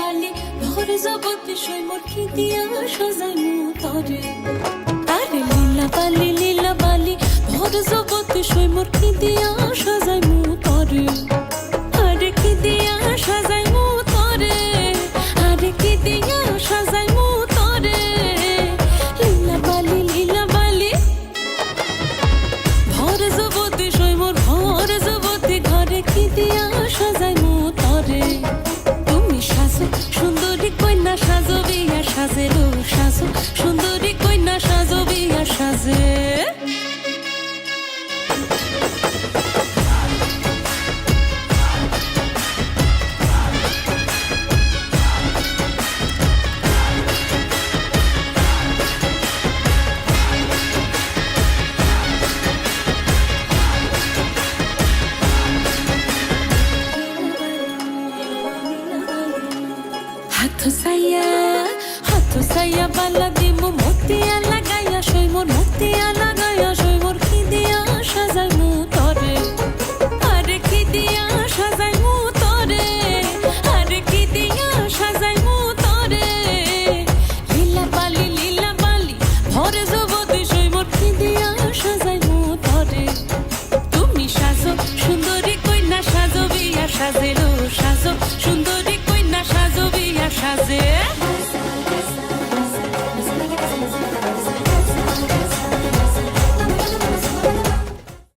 বালি ভরে জগতে সই মোর কি দিয়া সাজাইমু তরে আরে লীলা বালি ভরে জগতে সই মোর কি দিয়া সাজাইমু তরে আরে কি দিয়া সাজাইমু তরে আরে কি দিয়া সাজাইমু তরে লীলা বালি ভরে জগতে সই মোর ভরে জগতে ঘরে কি দিয়া সাজাইমু তরে তুমি সাজো সুন্দরী কন্যা সাজো বিয়া সাজে গো সাজো সুন্দরী কন্যা সাজো বিয়া সাজে হাতো সাইয়া বালা দিমু মতিয়া লাগাইয়া সই মোর মতিয়া লাগাইয়া সই মোর কি দিয়া সাজাইমু তরে আরে কি দিয়া সাজাইমু তরে আরে কি দিয়া সাজাইমু তরে লীলা বালি ভরে জগতে সই মোর কি দিয়া সাজাইমু তরে তুমি সাজো সুন্দরী কন্যা সাজো বিয়া সাজে